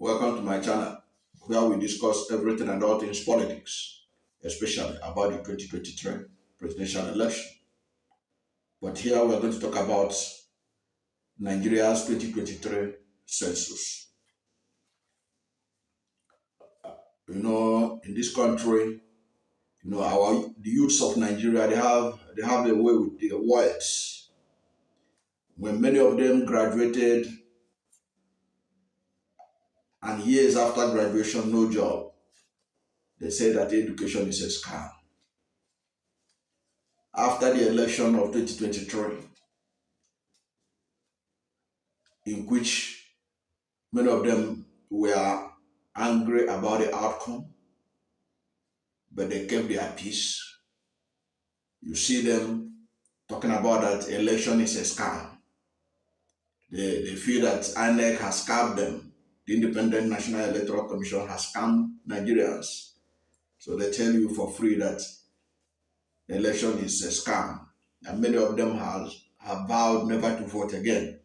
Welcome to my channel, where we discuss everything and all things politics, especially about the 2023 presidential election. But here we're going to talk about Nigeria's 2023 census. In this country, the youths of Nigeria, they have a way with their words. When many of them graduated, and years after graduation, no job, they say that education is a scam. After the election of 2023, in which many of them were angry about the outcome, but they kept their peace. You see them talking about that election is a scam. They feel that INEC has scammed them. The Independent National Electoral Commission has scammed Nigerians. So they tell you for free that the election is a scam. And many of them have vowed never to vote again.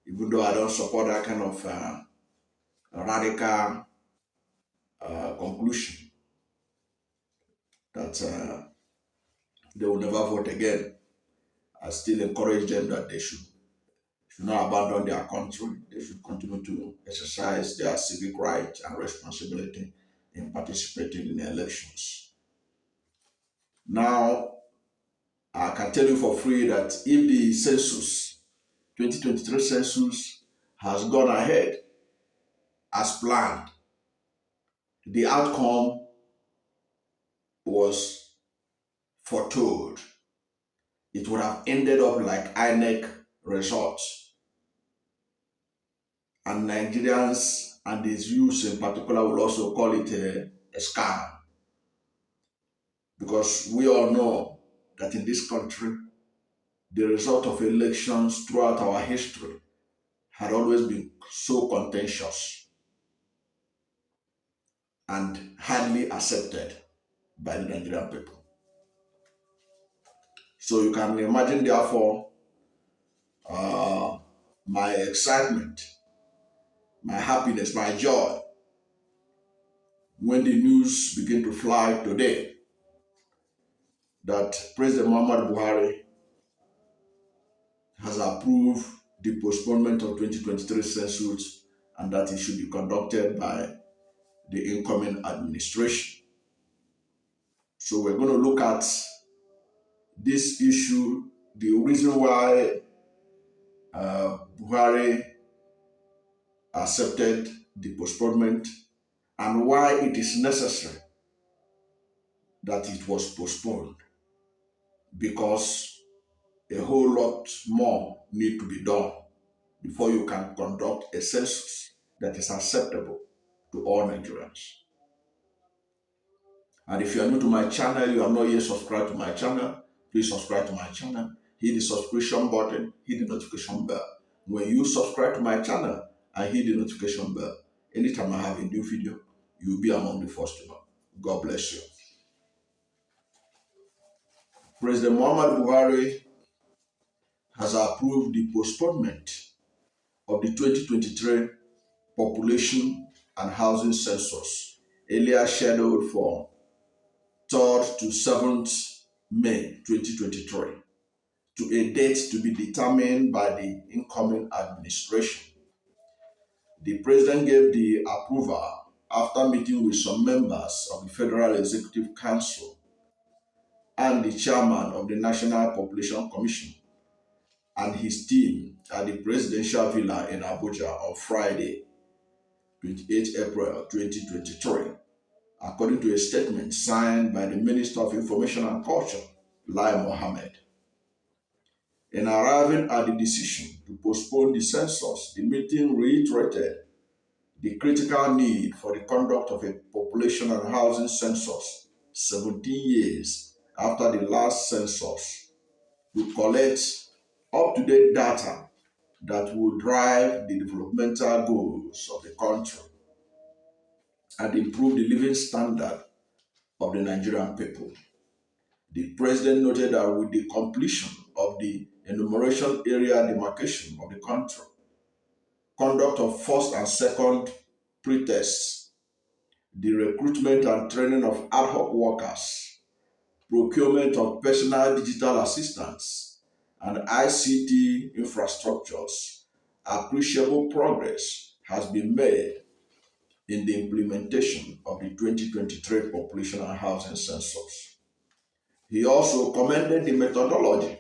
Even though I don't support that kind of radical conclusion that they will never vote again, I still encourage them that they should not abandon their country. They should continue to exercise their civic right and responsibility in participating in the elections. Now, I can tell you for free that if the census, 2023 census, has gone ahead as planned, the outcome was foretold. It would have ended up like INEC results. And Nigerians and its youths in particular will also call it a scam. Because we all know that in this country, the result of elections throughout our history had always been so contentious and hardly accepted by the Nigerian people. So you can imagine, therefore, my excitement, my happiness, my joy, when the news began to fly today that President Muhammadu Buhari has approved the postponement of 2023 census and that it should be conducted by the incoming administration. So we're going to look at this issue, the reason why Buhari accepted the postponement and why it is necessary that it was postponed, because a whole lot more need to be done before you can conduct a census that is acceptable to all Nigerians. And if you are new to my channel, you are not yet subscribed to my channel, please subscribe to my channel, hit the subscription button, hit the notification bell. When you subscribe to my channel and hit the notification bell, anytime I have a new video, you'll be among the first to know. God bless you. President Muhammadu Buhari has approved the postponement of the 2023 population and housing census, earlier scheduled for 3rd to 7th May 2023, to a date to be determined by the incoming administration. The president gave the approval after meeting with some members of the Federal Executive Council and the chairman of the National Population Commission and his team at the Presidential Villa in Abuja on Friday, 28 April 2023, according to a statement signed by the Minister of Information and Culture, Lai Mohammed. In arriving at the decision to postpone the census, the meeting reiterated the critical need for the conduct of a population and housing census 17 years after the last census to collect up-to-date data that will drive the developmental goals of the country and improve the living standard of the Nigerian people. The president noted that with the completion of the enumeration area demarcation of the country, conduct of first and second pretests, the recruitment and training of ad hoc workers, procurement of personal digital assistants, and ICT infrastructures, appreciable progress has been made in the implementation of the 2023 Population and Housing Census. He also commended the methodology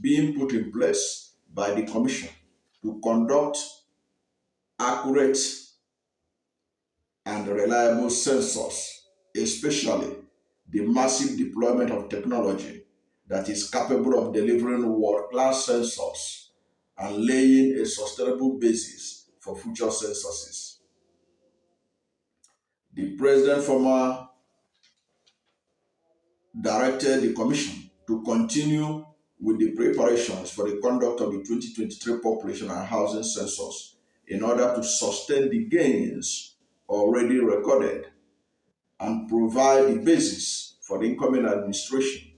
being put in place by the Commission to conduct accurate and reliable census, especially the massive deployment of technology that is capable of delivering world-class census and laying a sustainable basis for future censuses. The President former directed the Commission to continue with the preparations for the conduct of the 2023 Population and Housing Census in order to sustain the gains already recorded and provide the basis for the incoming administration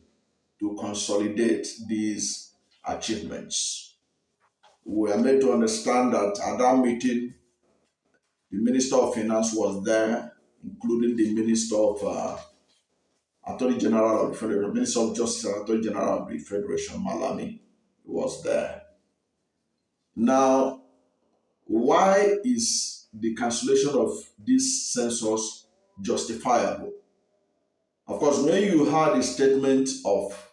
to consolidate these achievements. We are made to understand that at that meeting, the Minister of Finance was there, including the Minister of Attorney General of the Federation, Minister of Justice and Attorney General of the Federation, Malami, was there. Now, why is the cancellation of this census justifiable? Of course, when you heard the statement of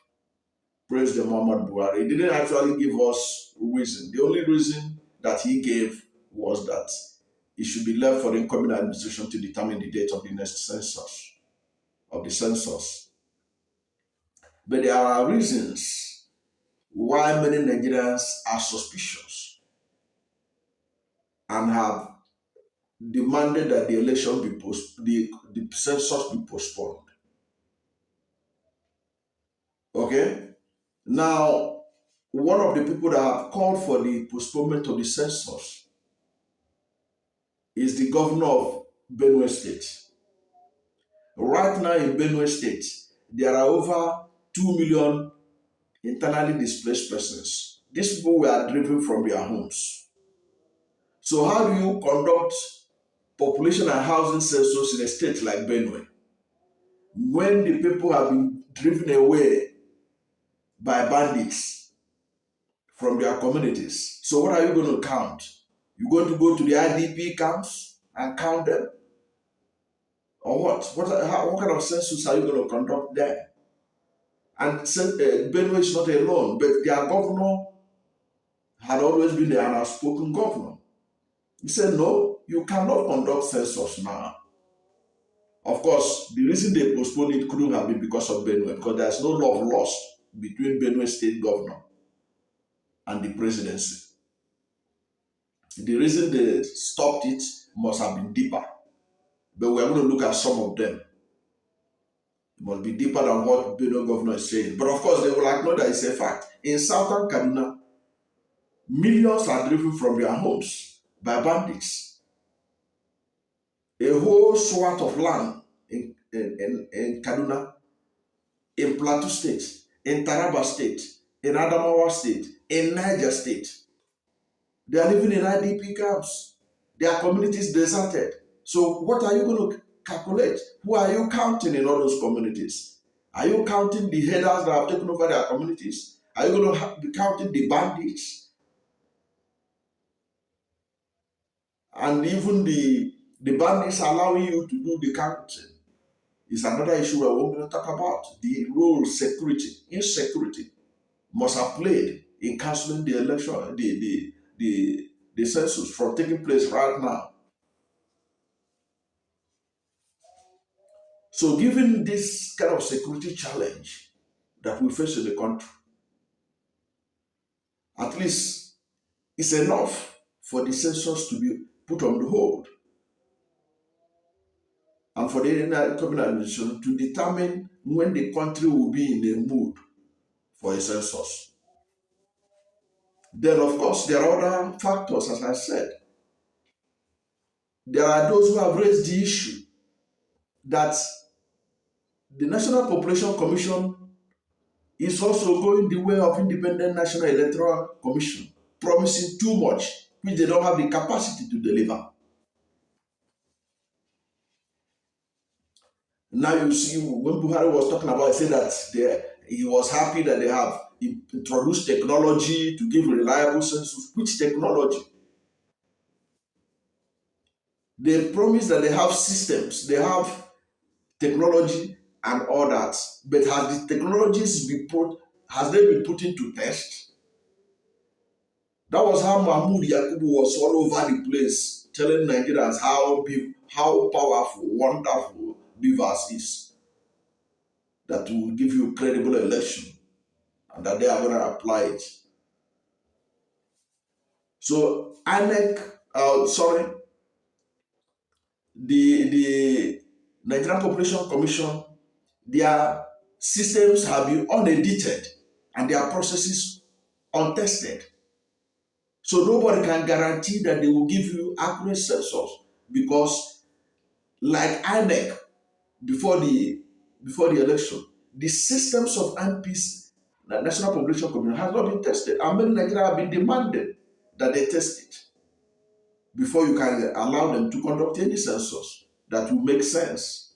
President Muhammadu Buhari, he didn't actually give us reason. The only reason that he gave was that it should be left for the incoming administration to determine the date of the next census, of the census. But there are reasons why many Nigerians are suspicious and have demanded that the election be the census be postponed. Okay? Now, one of the people that have called for the postponement of the census is the governor of Benue State. Right now in Benue State, there are over 2 million internally displaced persons. These people were driven from their homes. So how do you conduct population and housing census in a state like Benue when the people have been driven away by bandits from their communities? So what are you going to count? You're going to go to the IDP camps and count them? Or what? What kind of census are you going to conduct there? And Benue is not alone, but their governor had always been an outspoken governor. He said, no, you cannot conduct census now. Of course, the reason they postponed it couldn't have been because of Benue, because there's no love lost between Benue State governor and the presidency. The reason they stopped it must have been deeper. But we're going to look at some of them. It must be deeper than what Benue governor is saying. But of course, they will acknowledge that it's a fact. In southern Kaduna, millions are driven from their homes by bandits. A whole swath of land in Kaduna, in Plateau State, in Taraba State, in Adamawa State, in Niger State. They are living in IDP camps. Their communities deserted. So what are you going to calculate? Who are you counting in all those communities? Are you counting the headers that have taken over their communities? Are you going to be counting the bandits? And even the bandits allowing you to do the counting is another issue we're going to talk about. The role insecurity must have played in cancelling the election, the census from taking place right now. So given this kind of security challenge that we face in the country, at least it's enough for the census to be put on the hold and for the incoming administration to determine when the country will be in a mood for a census. Then, of course, there are other factors, as I said. There are those who have raised the issue that the National Population Commission is also going the way of Independent National Electoral Commission, promising too much, which they don't have the capacity to deliver. Now you see when Buhari was talking about, he said that he was happy that they have introduced technology to give reliable census. Which technology? They promise that they have systems, they have technology and all that. But has the technologies been put, has they been put into test? That was how Mahmoud Yakubu was all over the place, telling Nigerians how powerful, wonderful Beavers is, that will give you credible election and that they are going to apply it. So INEC, the Nigerian Population Commission, their systems have been unedited and their processes untested. So nobody can guarantee that they will give you accurate census because, like INEC before the election, the systems of NPC, the National Population Commission, has not been tested. And many Nigerians have been demanded that they test it before you can allow them to conduct any census that will make sense.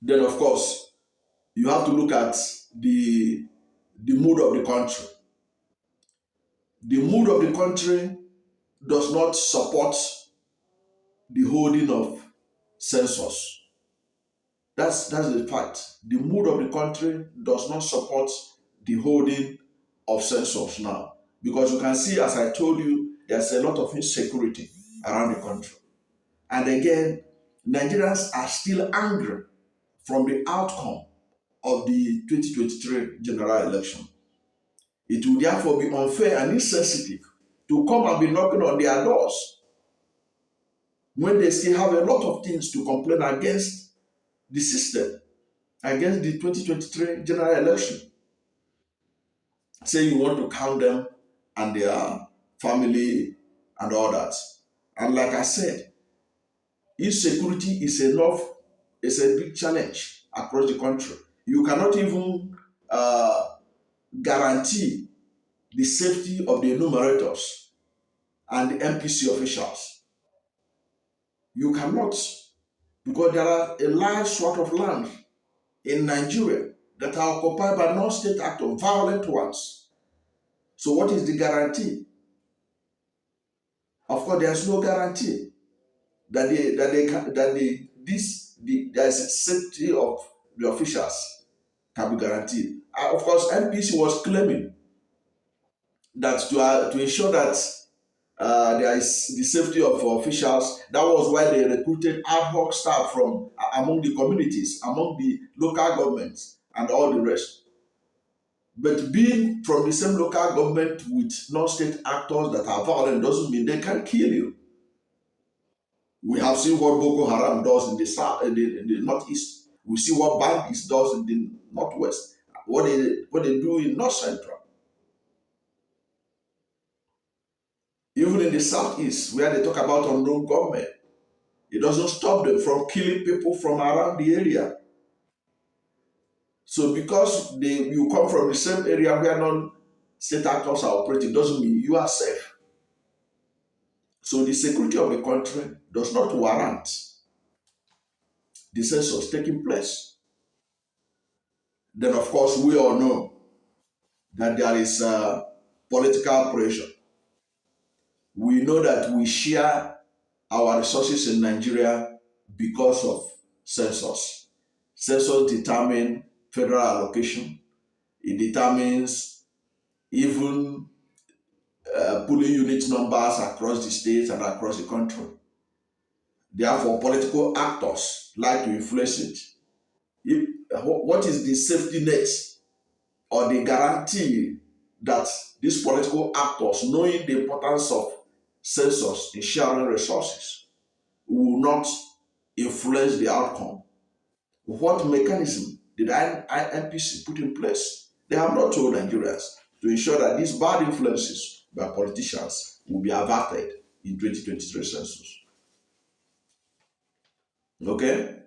Then, of course, you have to look at the mood of the country. The mood of the country does not support the holding of census. That's the fact. The mood of the country does not support the holding of census now. Because you can see, as I told you, there's a lot of insecurity around the country. And again, Nigerians are still angry from the outcome of the 2023 general election. It will therefore be unfair and insensitive to come and be knocking on their doors when they still have a lot of things to complain against the system, against the 2023 general election. Say you want to count them and their family and all that. And like I said, insecurity is a big challenge across the country. You cannot even guarantee the safety of the enumerators and the MPC officials. You cannot, because there are a large swath of land in Nigeria that are occupied by non-state actors, violent ones. So what is the guarantee? Of course, there's no guarantee that there's safety of the officials can be guaranteed. Of course, MPC was claiming that to ensure that there is the safety of officials. That was why they recruited ad hoc staff from among the communities, among the local governments, and all the rest. But being from the same local government with non-state actors that are violent doesn't mean they can kill you. We have seen what Boko Haram does in the south, in the northeast. We see what bandits does in the northwest. What they do in north central. Even in the southeast, where they talk about unknown government, it doesn't stop them from killing people from around the area. So because you come from the same area where non-state actors are operating, doesn't mean you are safe. So the security of the country does not warrant the census taking place. Then, of course, we all know that there is political pressure. We know that we share our resources in Nigeria because of census. Census determines federal allocation. It determines even polling unit numbers across the states and across the country. Therefore, political actors like to influence it. What is the safety net or the guarantee that these political actors, knowing the importance of census in sharing resources, will not influence the outcome? What mechanism did INPC put in place? They have not told Nigerians to ensure that these bad influences by politicians will be averted in 2023 census. Okay?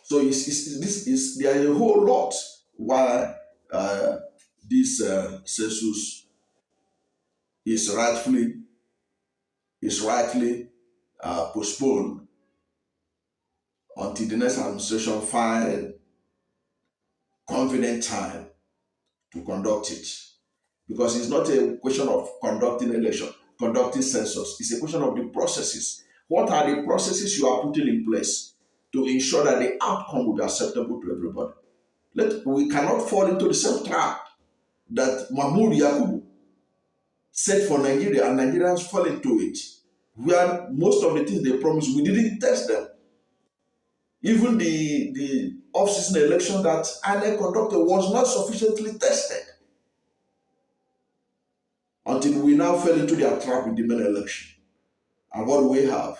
So there is a whole lot why this census is rightly postponed. until the next administration find convenient time to conduct it. Because it's not a question of conducting election, conducting census. It's a question of the processes. What are the processes you are putting in place to ensure that the outcome will be acceptable to everybody? We cannot fall into the same trap that Mahmoud Yakubu set for Nigeria, and Nigerians fall into it, where most of the things they promised, we didn't test them. Even the off-season election that INEC conducted was not sufficiently tested until we now fell into their trap with the main election. And what do we have?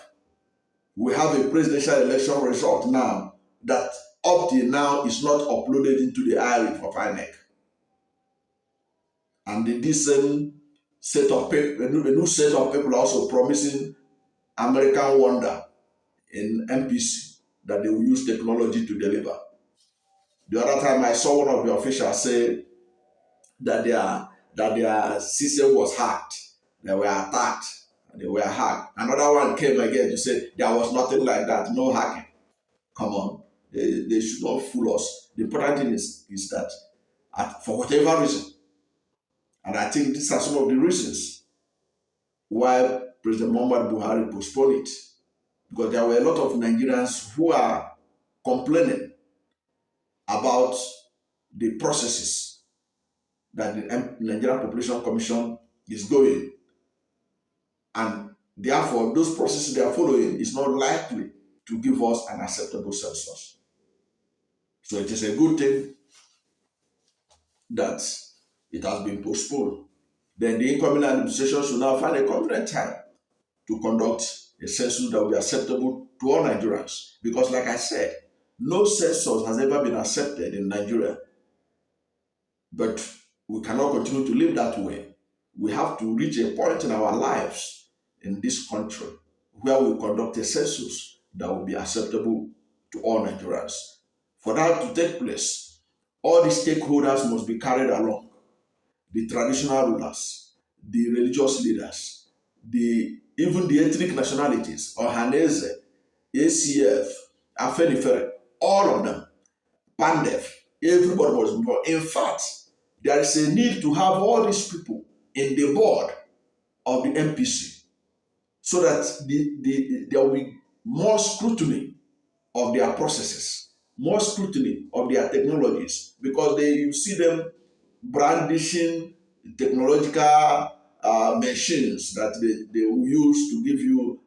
We have a presidential election result now that up till now is not uploaded into the IRIF of INEC. And this set of people, a new set of people also promising American wonder in MPC that they will use technology to deliver. The other time I saw one of the officials say that their system was hacked. They were attacked. They were hacked. Another one came again to say there was nothing like that, no hacking. Come on, they should not fool us. The important thing is that for whatever reason, and I think these are some of the reasons why President Muhammadu Buhari postponed it, because there were a lot of Nigerians who are complaining about the processes that the Nigerian Population Commission is going, and therefore those processes they are following is not likely to give us an acceptable census. So it is a good thing that it has been postponed. Then the incoming administration should now find a convenient time to conduct a census that will be acceptable to all Nigerians. Because like I said, no census has ever been accepted in Nigeria. But we cannot continue to live that way. We have to reach a point in our lives in this country where we conduct a census that will be acceptable to all Nigerians. For that to take place, all the stakeholders must be carried along. The traditional rulers, the religious leaders, even the ethnic nationalities, Ohanese, ACF, Afenifere, all of them, Pandef, everybody was involved. In fact, there is a need to have all these people in the board of the MPC so that there will be more scrutiny of their processes, more scrutiny of their technologies, because you see them brandishing technological machines that they will use to give you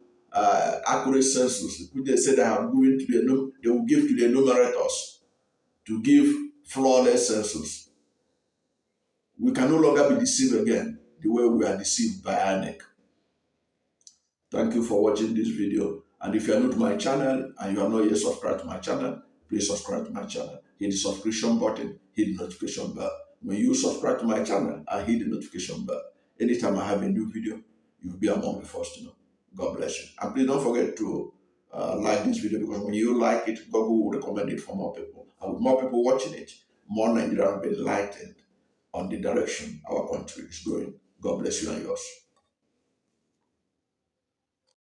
accurate census, which they say they will give to the enumerators to give flawless census. We can no longer be deceived again the way we are deceived by INEC. Thank you for watching this video. And if you are new to my channel and you are not yet subscribed to my channel, please subscribe to my channel. Hit the subscription button, hit the notification bell. When you subscribe to my channel and hit the notification bell, anytime I have a new video, you'll be among the first to know. God bless you. And please don't forget to like this video, because when you like it, Google will recommend it for more people. And with more people watching it, more Nigerians will be enlightened on the direction our country is going. God bless you and yours.